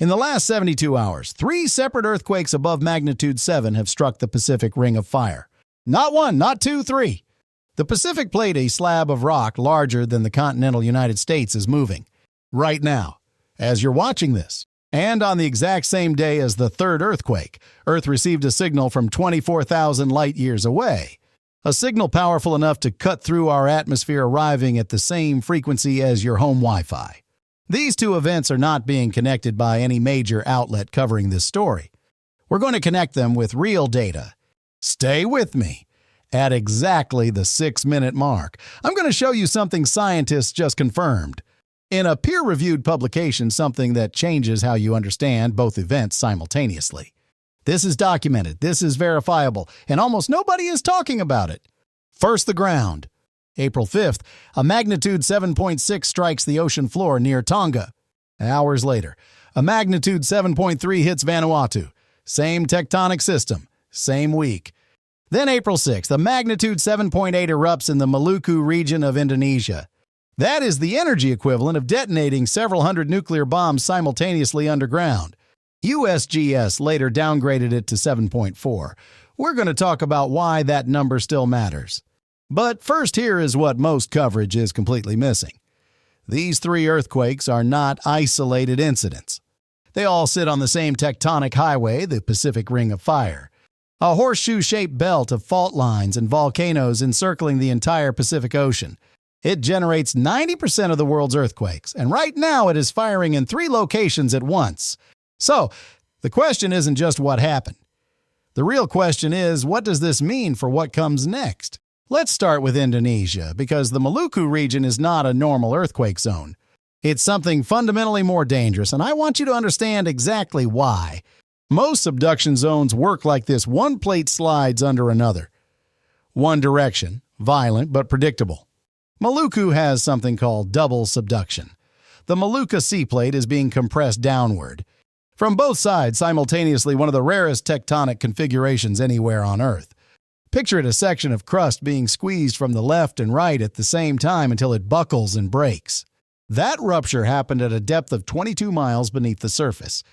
In the last 72 hours, 3 separate earthquakes above magnitude 7 have struck the Pacific Ring of Fire. Not 1, not 2, 3. The Pacific Plate, a slab of rock larger than the continental United States, is moving. Right now, as you're watching this. And on the exact same day as the third earthquake, Earth received a signal from 24,000 light-years away. A signal powerful enough to cut through our atmosphere, arriving at the same frequency as your home Wi-Fi. These two events are not being connected by any major outlet covering this story. We're going to connect them with real data. Stay with me. At exactly the 6-minute mark, I'm going to show you something scientists just confirmed. In a peer-reviewed publication, something that changes how you understand both events simultaneously. This is documented, this is verifiable, and almost nobody is talking about it. First, the ground. April 5th, a magnitude 7.6 strikes the ocean floor near Tonga. Hours later, a magnitude 7.3 hits Vanuatu. Same tectonic system, same week. Then April 6th, a magnitude 7.8 erupts in the Maluku region of Indonesia. That is the energy equivalent of detonating several hundred nuclear bombs simultaneously underground. USGS later downgraded it to 7.4. We're going to talk about why that number still matters. But first, here is what most coverage is completely missing. These 3 earthquakes are not isolated incidents. They all sit on the same tectonic highway, the Pacific Ring of Fire. A horseshoe-shaped belt of fault lines and volcanoes encircling the entire Pacific Ocean. It generates 90% of the world's earthquakes, and right now it is firing in 3 locations at once. So, the question isn't just what happened. The real question is, what does this mean for what comes next? Let's start with Indonesia, because the Maluku region is not a normal earthquake zone. It's something fundamentally more dangerous, and I want you to understand exactly why. Most subduction zones work like this: one plate slides under another. One direction, violent but predictable. Maluku has something called double subduction. The Maluku Sea Plate is being compressed downward. From both sides simultaneously, one of the rarest tectonic configurations anywhere on Earth. Picture it: a section of crust being squeezed from the left and right at the same time until it buckles and breaks. That rupture happened at a depth of 22 miles beneath the surface.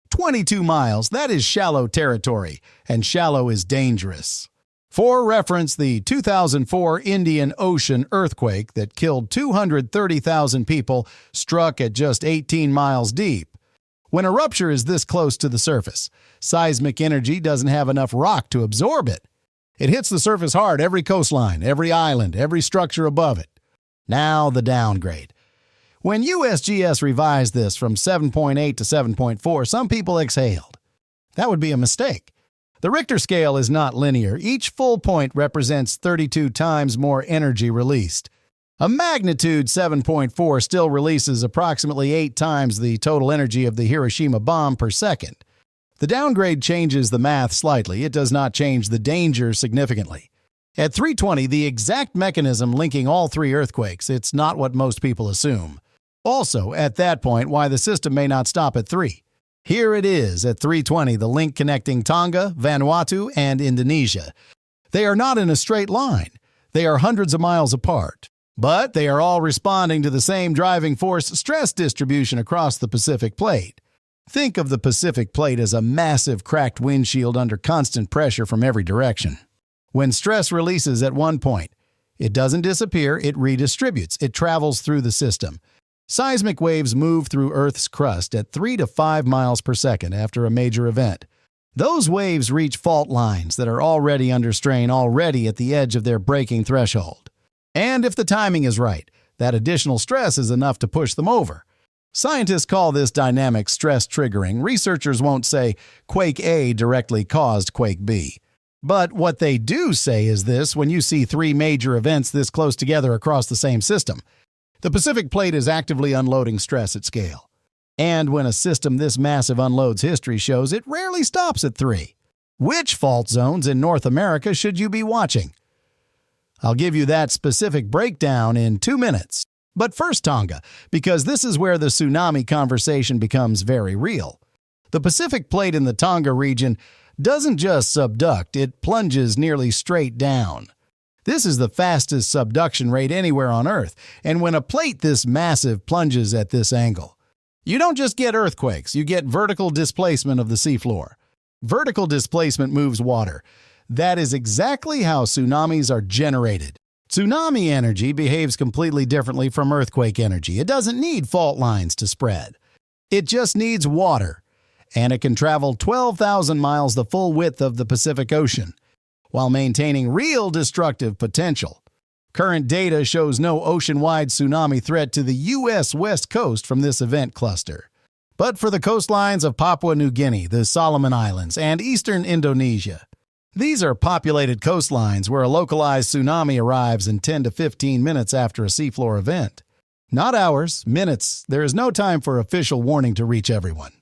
22 miles, that is shallow territory, and shallow is dangerous. For reference, the 2004 Indian Ocean earthquake that killed 230,000 people struck at just 18 miles deep. When a rupture is this close to the surface, seismic energy doesn't have enough rock to absorb it. It hits the surface hard, every coastline, every island, every structure above it. Now the downgrade. When USGS revised this from 7.8 to 7.4, some people exhaled. That would be a mistake. The Richter scale is not linear. Each full point represents 32 times more energy released. A magnitude 7.4 still releases approximately 8 times the total energy of the Hiroshima bomb per second. The downgrade changes the math slightly. It does not change the danger significantly. At 320, the exact mechanism linking all 3 earthquakes, it's not what most people assume. Also, at that point, why the system may not stop at 3. Here it is at 320, the link connecting Tonga, Vanuatu, and Indonesia. They are not in a straight line. They are hundreds of miles apart. But they are all responding to the same driving force stress distribution across the Pacific Plate. Think of the Pacific Plate as a massive cracked windshield under constant pressure from every direction. When stress releases at one point, it doesn't disappear, it redistributes, it travels through the system. Seismic waves move through Earth's crust at 3 to 5 miles per second after a major event. Those waves reach fault lines that are already under strain, already at the edge of their breaking threshold. And if the timing is right, that additional stress is enough to push them over. Scientists call this dynamic stress triggering. Researchers won't say quake A directly caused quake B. But what they do say is this: when you see 3 major events this close together across the same system, the Pacific Plate is actively unloading stress at scale. And when a system this massive unloads, history shows it rarely stops at 3. Which fault zones in North America should you be watching? I'll give you that specific breakdown in 2 minutes. But first, Tonga, because this is where the tsunami conversation becomes very real. The Pacific Plate in the Tonga region doesn't just subduct, it plunges nearly straight down. This is the fastest subduction rate anywhere on Earth, and when a plate this massive plunges at this angle, You don't just get earthquakes, you get vertical displacement of the seafloor. Vertical displacement moves water. That is exactly how tsunamis are generated. Tsunami energy behaves completely differently from earthquake energy. It doesn't need fault lines to spread. It just needs water, and it can travel 12,000 miles, the full width of the Pacific Ocean, while maintaining real destructive potential. Current data shows no ocean-wide tsunami threat to the U.S. West Coast from this event cluster. But for the coastlines of Papua New Guinea, the Solomon Islands, and eastern Indonesia, these are populated coastlines where a localized tsunami arrives in 10 to 15 minutes after a seafloor event. Not hours, minutes. There is no time for official warning to reach everyone.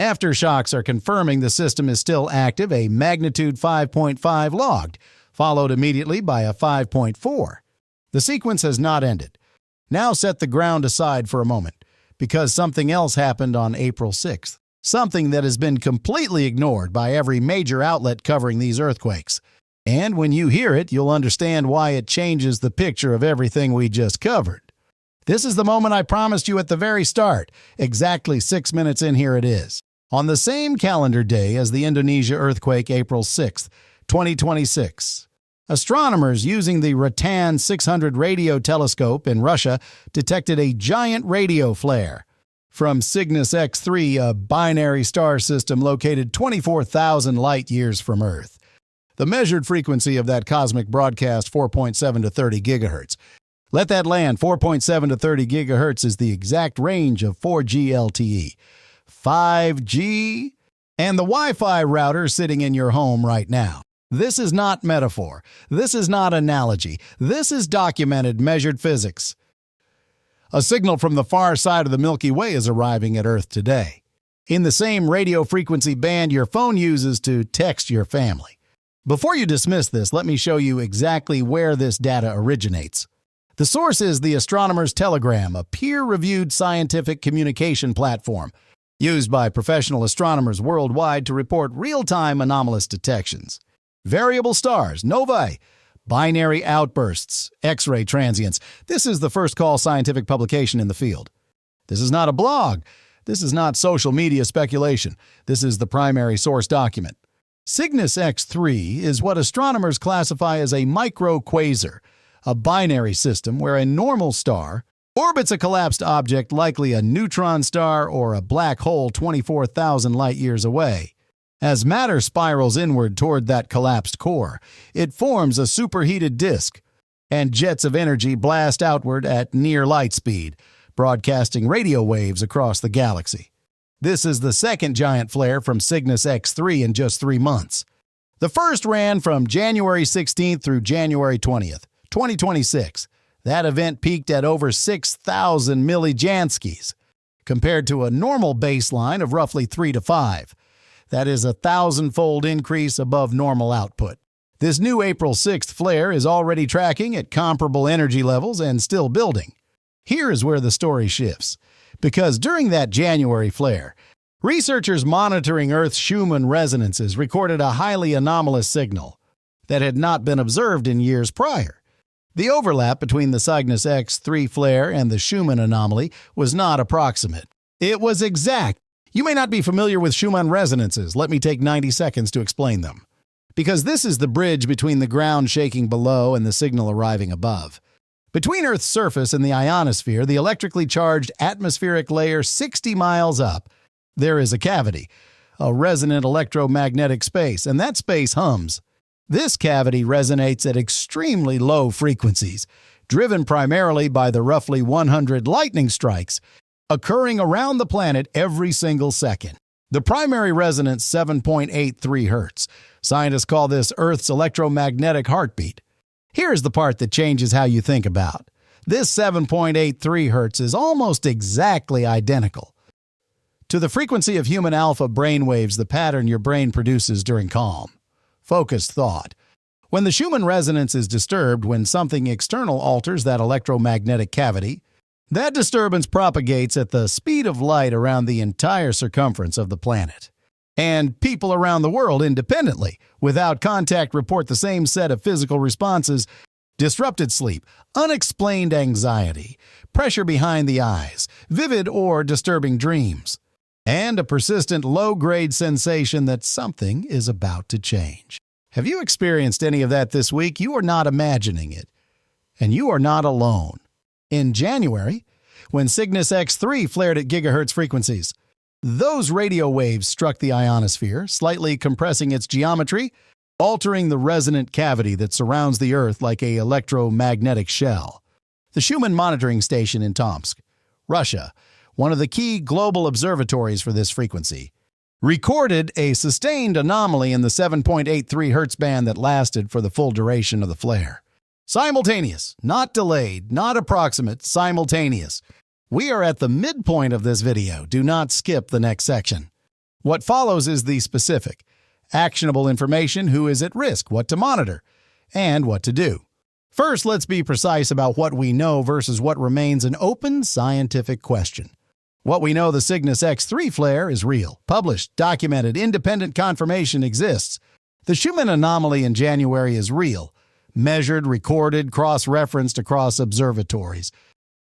Aftershocks are confirming the system is still active, a magnitude 5.5 logged, followed immediately by a 5.4. The sequence has not ended. Now set the ground aside for a moment, because something else happened on April 6th. Something that has been completely ignored by every major outlet covering these earthquakes. And when you hear it, you'll understand why it changes the picture of everything we just covered. This is the moment I promised you at the very start. Exactly 6 minutes in, here it is. On the same calendar day as the Indonesia earthquake, April 6th, 2026. Astronomers using the Rattan 600 radio telescope in Russia detected a giant radio flare from Cygnus X-3, a binary star system located 24,000 light-years from Earth. The measured frequency of that cosmic broadcast, 4.7 to 30 gigahertz. Let that land. 4.7 to 30 gigahertz is the exact range of 4G LTE. 5G, and the Wi-Fi router sitting in your home right now. This is not metaphor. This is not analogy. This is documented, measured physics. A signal from the far side of the Milky Way is arriving at Earth today, in the same radio frequency band your phone uses to text your family. Before you dismiss this, let me show you exactly where this data originates. The source is the Astronomer's Telegram, a peer-reviewed scientific communication platform used by professional astronomers worldwide to report real-time anomalous detections. Variable stars, novae, binary outbursts, X-ray transients. This is the first call scientific publication in the field. This is not a blog. This is not social media speculation. This is the primary source document. Cygnus X-3 is what astronomers classify as a microquasar, a binary system where a normal star orbits a collapsed object, likely a neutron star or a black hole 24,000 light-years away. As matter spirals inward toward that collapsed core, it forms a superheated disk, and jets of energy blast outward at near light speed, broadcasting radio waves across the galaxy. This is the second giant flare from Cygnus X-3 in just 3 months. The first ran from January 16th through January 20th, 2026. That event peaked at over 6,000 millijanskis, compared to a normal baseline of roughly 3 to 5. That is a 1,000-fold increase above normal output. This new April 6th flare is already tracking at comparable energy levels and still building. Here is where the story shifts. Because during that January flare, researchers monitoring Earth's Schumann resonances recorded a highly anomalous signal that had not been observed in years prior. The overlap between the Cygnus X-3 flare and the Schumann anomaly was not approximate. It was exact. You may not be familiar with Schumann resonances. Let me take 90 seconds to explain them. Because this is the bridge between the ground shaking below and the signal arriving above. Between Earth's surface and the ionosphere, the electrically charged atmospheric layer 60 miles up, there is a cavity, a resonant electromagnetic space, and that space hums. This cavity resonates at extremely low frequencies, driven primarily by the roughly 100 lightning strikes occurring around the planet every single second. The primary resonance 7.83 hertz. Scientists call this Earth's electromagnetic heartbeat. Here's the part that changes how you think about. This 7.83 hertz is almost exactly identical to the frequency of human alpha brainwaves, the pattern your brain produces during calm, focused thought. When the Schumann resonance is disturbed, when something external alters that electromagnetic cavity, that disturbance propagates at the speed of light around the entire circumference of the planet. And people around the world independently, without contact, report the same set of physical responses disrupted sleep, unexplained anxiety, pressure behind the eyes, vivid or disturbing dreams, and a persistent low-grade sensation that something is about to change. Have you experienced any of that this week? You are not imagining it. And you are not alone. In January, when Cygnus X-3 flared at gigahertz frequencies, those radio waves struck the ionosphere, slightly compressing its geometry, altering the resonant cavity that surrounds the Earth like an electromagnetic shell. The Schumann monitoring station in Tomsk, Russia, one of the key global observatories for this frequency, recorded a sustained anomaly in the 7.83 Hz band that lasted for the full duration of the flare. Simultaneous, not delayed, not approximate, simultaneous. We are at the midpoint of this video. Do not skip the next section. What follows is the specific, actionable information: who is at risk, what to monitor, and what to do. First, let's be precise about what we know versus what remains an open scientific question. What we know: the Cygnus X-3 flare is real, published, documented, independent confirmation exists. The Schumann anomaly in January is real, measured, recorded, cross-referenced across observatories.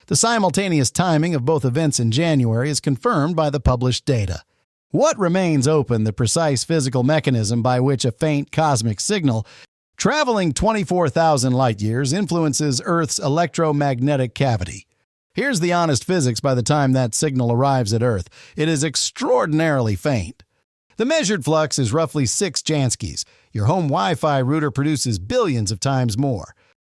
The simultaneous timing of both events in January is confirmed by the published data. What remains open: the precise physical mechanism by which a faint cosmic signal, traveling 24,000 light-years, influences Earth's electromagnetic cavity. Here's the honest physics by the time that signal arrives at Earth. It is extraordinarily faint. The measured flux is roughly 6 Janskys. Your home Wi-Fi router produces billions of times more.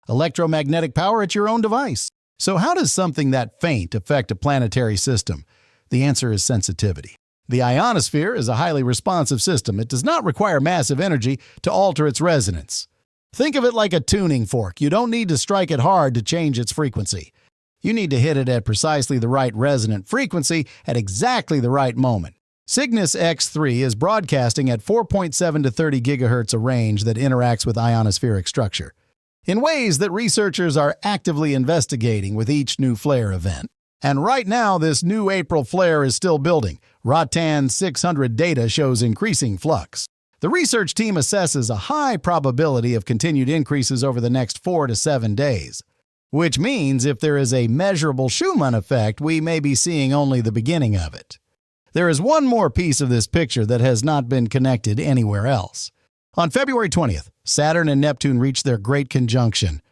Electromagnetic power at your own device. So how does something that faint affect a planetary system? The answer is sensitivity. The ionosphere is a highly responsive system. It does not require massive energy to alter its resonance. Think of it like a tuning fork. You don't need to strike it hard to change its frequency. You need to hit it at precisely the right resonant frequency at exactly the right moment. Cygnus X-3 is broadcasting at 4.7 to 30 gigahertz, a range that interacts with ionospheric structure in ways that researchers are actively investigating with each new flare event. And right now, this new April flare is still building. Rotan 600 data shows increasing flux. The research team assesses a high probability of continued increases over the next 4 to 7 days, which means if there is a measurable Schumann effect, we may be seeing only the beginning of it. There is one more piece of this picture that has not been connected anywhere else. On February 20th, Saturn and Neptune reached their great conjunction,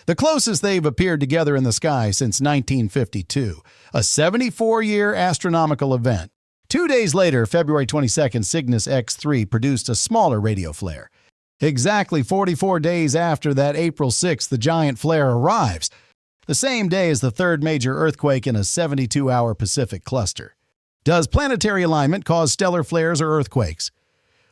the closest they've appeared together in the sky since 1952, a 74-year astronomical event. 2 days later, February 22nd, Cygnus X-3 produced a smaller radio flare. Exactly 44 days after that, April 6th, the giant flare arrives, the same day as the third major earthquake in a 72-hour Pacific cluster. Does planetary alignment cause stellar flares or earthquakes?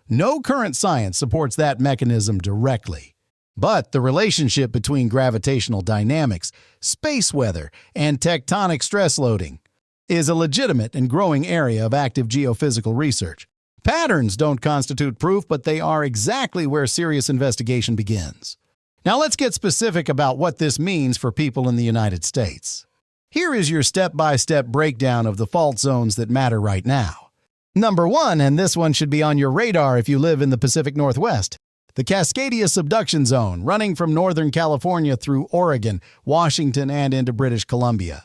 No current science supports that mechanism directly. But the relationship between gravitational dynamics, space weather, and tectonic stress loading is a legitimate and growing area of active geophysical research. Patterns don't constitute proof, but they are exactly where serious investigation begins. Now let's get specific about what this means for people in the United States. Here is your step-by-step breakdown of the fault zones that matter right now. Number 1, and this one should be on your radar if you live in the Pacific Northwest, the Cascadia Subduction Zone, running from Northern California through Oregon, Washington, and into British Columbia.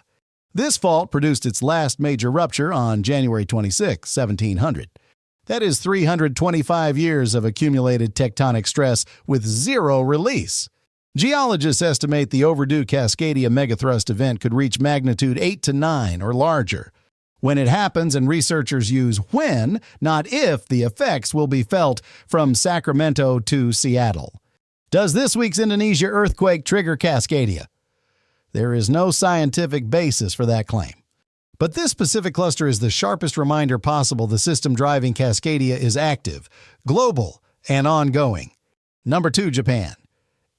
This fault produced its last major rupture on January 26, 1700. That is 325 years of accumulated tectonic stress with zero release. Geologists estimate the overdue Cascadia megathrust event could reach magnitude 8 to 9 or larger. When it happens, and researchers use when, not if, the effects will be felt from Sacramento to Seattle. Does this week's Indonesia earthquake trigger Cascadia? There is no scientific basis for that claim. But this Pacific cluster is the sharpest reminder possible the system driving Cascadia is active, global, and ongoing. Number 2, Japan.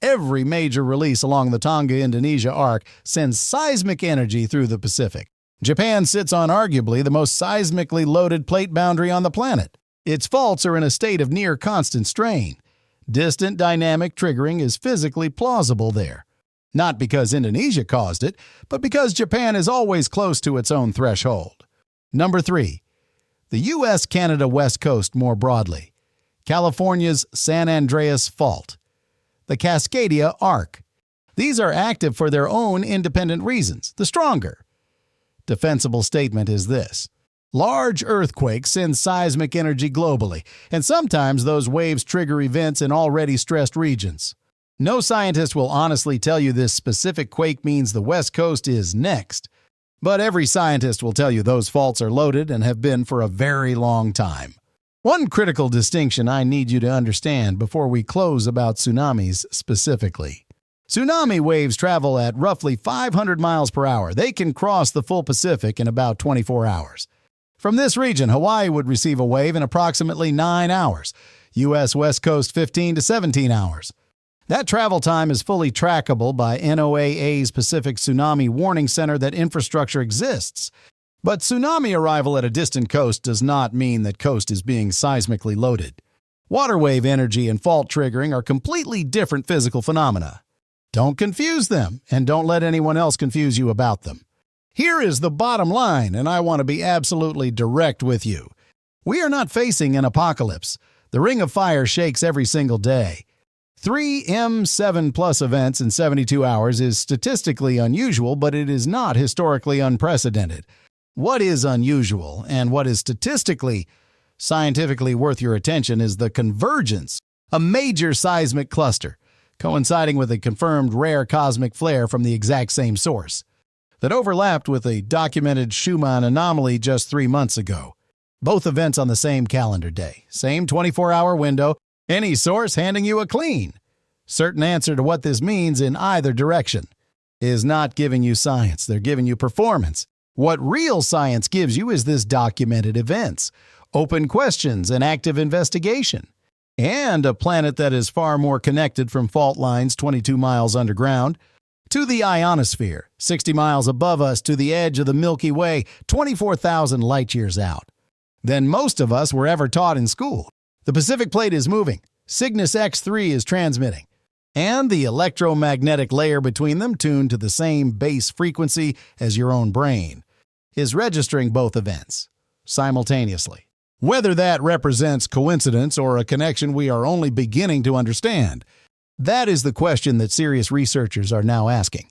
Every major release along the Tonga, Indonesia arc sends seismic energy through the Pacific. Japan sits on arguably the most seismically loaded plate boundary on the planet. Its faults are in a state of near constant strain. Distant dynamic triggering is physically plausible there. Not because Indonesia caused it, but because Japan is always close to its own threshold. Number 3. The U.S.-Canada West Coast more broadly. California's San Andreas Fault. The Cascadia Arc. These are active for their own independent reasons, the stronger. Defensible statement is this: large earthquakes send seismic energy globally, and sometimes those waves trigger events in already stressed regions. No scientist will honestly tell you this specific quake means the West Coast is next, but every scientist will tell you those faults are loaded and have been for a very long time. One critical distinction I need you to understand before we close about tsunamis specifically. Tsunami waves travel at roughly 500 miles per hour. They can cross the full Pacific in about 24 hours. From this region, Hawaii would receive a wave in approximately 9 hours, U.S. West Coast 15 to 17 hours. That travel time is fully trackable by NOAA's Pacific Tsunami Warning Center that infrastructure exists. But tsunami arrival at a distant coast does not mean that coast is being seismically loaded. Water wave energy and fault triggering are completely different physical phenomena. Don't confuse them, and don't let anyone else confuse you about them. Here is the bottom line, and I want to be absolutely direct with you. We are not facing an apocalypse. The Ring of Fire shakes every single day. 3 M7+ events in 72 hours is statistically unusual, but it is not historically unprecedented. What is unusual and what is statistically, scientifically worth your attention is the convergence, a major seismic cluster, coinciding with a confirmed rare cosmic flare from the exact same source, that overlapped with a documented Schumann anomaly just 3 months ago. Both events on the same calendar day, same 24-hour window, any source handing you a clean, certain answer to what this means in either direction. Is not giving you science, they're giving you performance. What real science gives you is this documented events, open questions and active investigation, and a planet that is far more connected from fault lines 22 miles underground to the ionosphere, 60 miles above us to the edge of the Milky Way, 24,000 light-years out, than most of us were ever taught in school. The Pacific Plate is moving, Cygnus X-3 is transmitting, and the electromagnetic layer between them, tuned to the same base frequency as your own brain, is registering both events simultaneously. Whether that represents coincidence or a connection we are only beginning to understand, that is the question that serious researchers are now asking.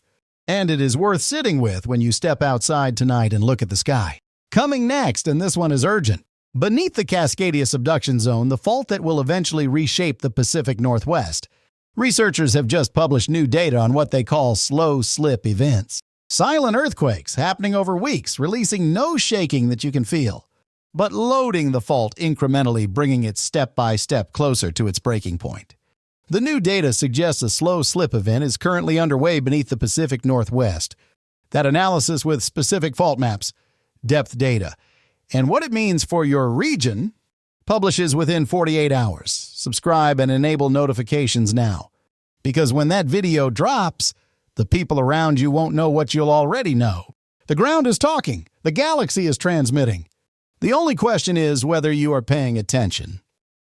And it is worth sitting with when you step outside tonight and look at the sky. Coming next, and this one is urgent, beneath the Cascadia Subduction Zone, the fault that will eventually reshape the Pacific Northwest, researchers have just published new data on what they call slow slip events. Silent earthquakes happening over weeks, releasing no shaking that you can feel, but loading the fault incrementally, bringing it step by step closer to its breaking point. The new data suggests a slow slip event is currently underway beneath the Pacific Northwest. That analysis with specific fault maps, depth data, and what it means for your region publishes within 48 hours. Subscribe and enable notifications now, because when that video drops, the people around you won't know what you'll already know. The ground is talking. The galaxy is transmitting. The only question is whether you are paying attention.